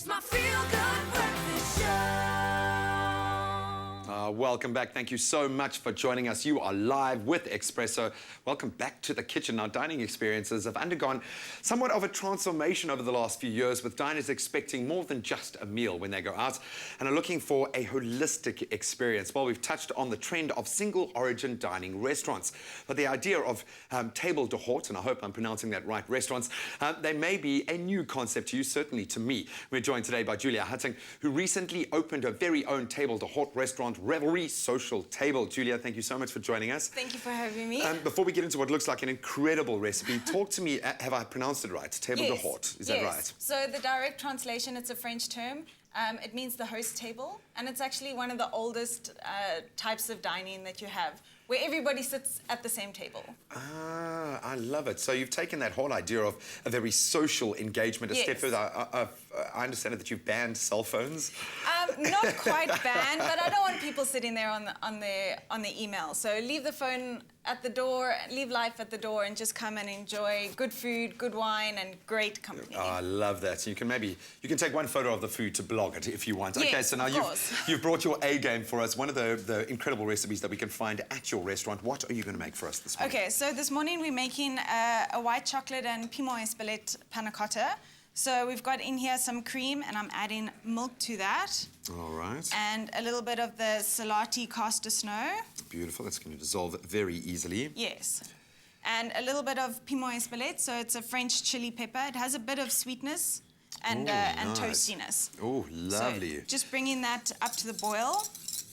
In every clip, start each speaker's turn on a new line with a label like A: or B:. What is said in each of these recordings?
A: my feel-good breakfast show.
B: Welcome back. Thank you so much for joining us. You are live with Expresso. Welcome back to the kitchen. Our dining experiences have undergone somewhat of a transformation over the last few years, with diners expecting more than just a meal when they go out and are looking for a holistic experience. Well, we've touched on the trend of single origin dining restaurants, but the idea of table d'hôte, and I hope I'm pronouncing that right, restaurants, they may be a new concept to you, certainly to me. We're joined today by Julia Hattingh, who recently opened her very own table d'hôte restaurant, Reverie Social Table. Julia, thank you so much for joining us.
C: Thank you for having me.
B: Before we get into what looks like an incredible recipe, talk to me, have I pronounced it right? Table d'hôte, is that right?
C: So the direct translation, it's a French term. It means the host table, and it's actually one of the oldest types of dining that you have, where everybody sits at the same table.
B: Ah, I love it. So you've taken that whole idea of a very social engagement a step further. I understand that you've banned cell phones.
C: Not quite banned, but I don't want people sitting there on the email. So leave the phone at the door, leave life at the door, and just come and enjoy good food, good wine, and great company.
B: Oh, I love that. So you can take one photo of the food to blog it if you want.
C: Yes,
B: okay, so now
C: you've
B: you've brought your A game for us. One of the incredible recipes that we can find at your restaurant. What are you going to make for us this morning?
C: Okay, so this morning we're making a white chocolate and piment espelette panna cotta. So we've got in here some cream, and I'm adding milk to that.
B: All right.
C: And a little bit of the Selati caster snow.
B: Beautiful. That's going to dissolve very easily.
C: Yes. And a little bit of piment espelette. So it's a French chili pepper. It has a bit of sweetness and
B: nice.
C: Toastiness.
B: Oh, lovely.
C: So just bringing that up to the boil.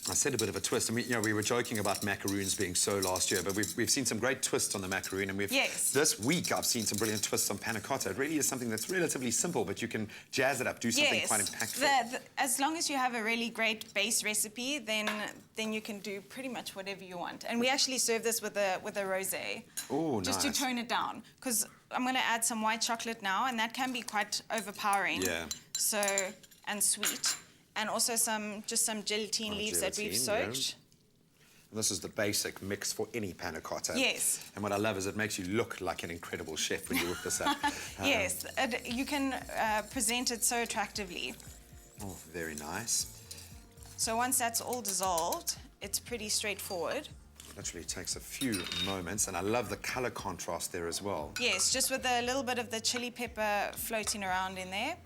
B: I said a bit of a twist. I mean, we were joking about macaroons being so last year, but we've seen some great twists on the macaroon, and this week I've seen some brilliant twists on panna cotta. It really is something that's relatively simple, but you can jazz it up, do something quite impactful.
C: As long as you have a really great base recipe, then you can do pretty much whatever you want. And we actually serve this with a rosé.
B: Oh,
C: just to tone it down, because I'm going to add some white chocolate now, and that can be quite overpowering.
B: Yeah.
C: So, and sweet. And also just some gelatine leaves that we've soaked.
B: Yeah. And this is the basic mix for any panna cotta.
C: Yes.
B: And what I love is it makes you look like an incredible chef when you whip this up.
C: Yes, you can present it so attractively.
B: Oh, very nice.
C: So once that's all dissolved, it's pretty straightforward.
B: Literally takes a few moments, and I love the colour contrast there as well.
C: Yes, just with a little bit of the chili pepper floating around in there.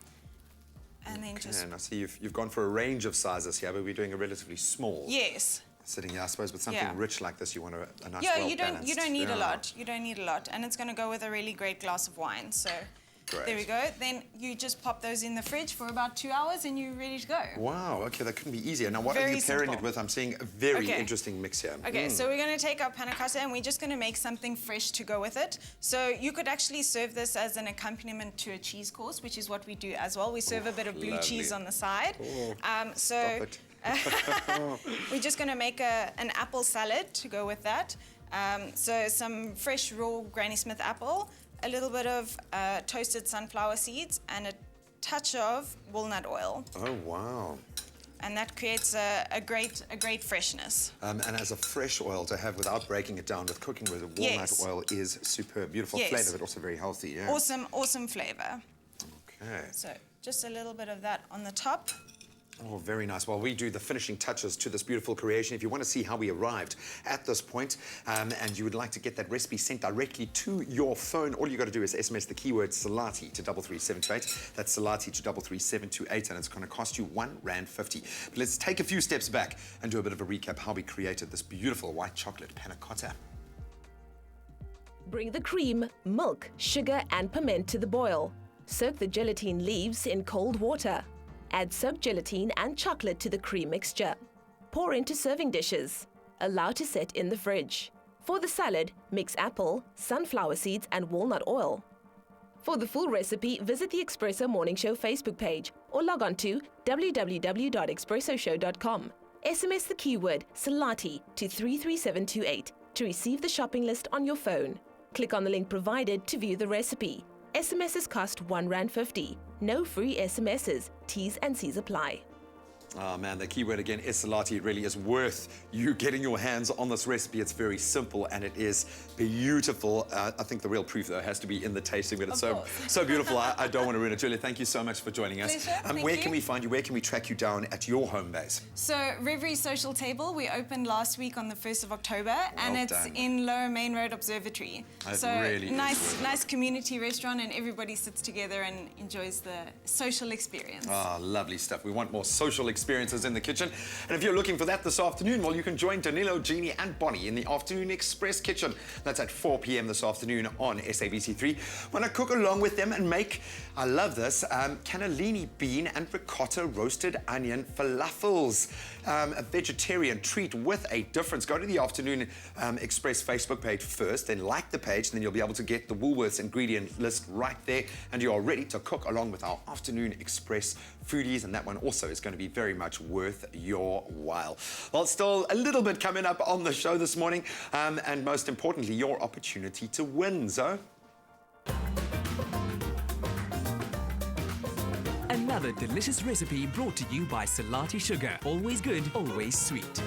C: And then
B: And I see you've gone for a range of sizes here, but we're doing a relatively small.
C: Yes.
B: Sitting here, I suppose, with something rich like this, you want a nice,
C: you don't need a lot. You don't need a lot, and it's going to go with a really great glass of wine. So there we go. Then you just pop those in the fridge for about 2 hours, and you're ready to go.
B: Wow. Okay, that couldn't be easier. Now, what are you pairing it with? I'm seeing a very interesting mix here.
C: Okay, so we're going to take our panna cotta, and we're just going to make something fresh to go with it. So you could actually serve this as an accompaniment to a cheese course, which is what we do as well. We serve a bit of blue cheese on the side.
B: Stop it.
C: We're just going to make an apple salad to go with that. So some fresh raw Granny Smith apple, a little bit of toasted sunflower seeds, and a touch of walnut oil.
B: Oh, wow.
C: And that creates a great freshness.
B: And as a fresh oil to have without breaking it down with cooking with walnut oil is superb. Beautiful flavour, but also very healthy. Yeah.
C: Awesome flavour.
B: Okay.
C: So just a little bit of that on the top.
B: Oh, very nice. Well, we do the finishing touches to this beautiful creation. If you want to see how we arrived at this point, and you would like to get that recipe sent directly to your phone, all you got to do is SMS the keyword Selati to 33728. That's Selati to 33728, and it's going to cost you R1.50. But let's take a few steps back and do a bit of a recap how we created this beautiful white chocolate panna cotta.
D: Bring the cream, milk, sugar, and piment to the boil. Soak the gelatine leaves in cold water. Add soaked gelatine and chocolate to the cream mixture. Pour into serving dishes. Allow to set in the fridge. For the salad, mix apple, sunflower seeds, and walnut oil. For the full recipe, visit the Expresso Morning Show Facebook page or log on to www.expressoshow.com. SMS the keyword Selati to 33728 to receive the shopping list on your phone. Click on the link provided to view the recipe. SMSs cost R1.50. No free SMSs. T's and C's apply.
B: Oh man, the key word again is Selati. It really is worth you getting your hands on this recipe. It's very simple and it is beautiful. I think the real proof though has to be in the tasting, but it's so beautiful. I don't want to ruin it. Julia, thank you so much for joining us.
C: Pleasure. Thank
B: Where
C: you.
B: can we find you? Where can we track you down at your home base?
C: So Reverie Social table, we opened last week on the 1st of October, and
B: Well
C: it's
B: done.
C: in Lower Main Road Observatory.
B: It
C: So
B: really is.
C: nice community restaurant, and everybody sits together and enjoys the social experience.
B: Ah, lovely stuff. We want more social experiences in the kitchen. And if you're looking for that this afternoon, well, you can join Danilo, Jeannie and Bonnie in the Afternoon Express Kitchen. That's at 4 p.m. this afternoon on SABC3. Want to cook along with them and make, I love this, cannellini bean and ricotta roasted onion falafels. A vegetarian treat with a difference. Go to the Afternoon Express Facebook page first, then like the page, and then you'll be able to get the Woolworths ingredient list right there, and you are ready to cook along with our Afternoon Express foodies, and that one also is going to be very much worth your while. Well, still a little bit coming up on the show this morning, and most importantly, your opportunity to win. So,
E: Another delicious recipe brought to you by Selati Sugar. Always good, always sweet.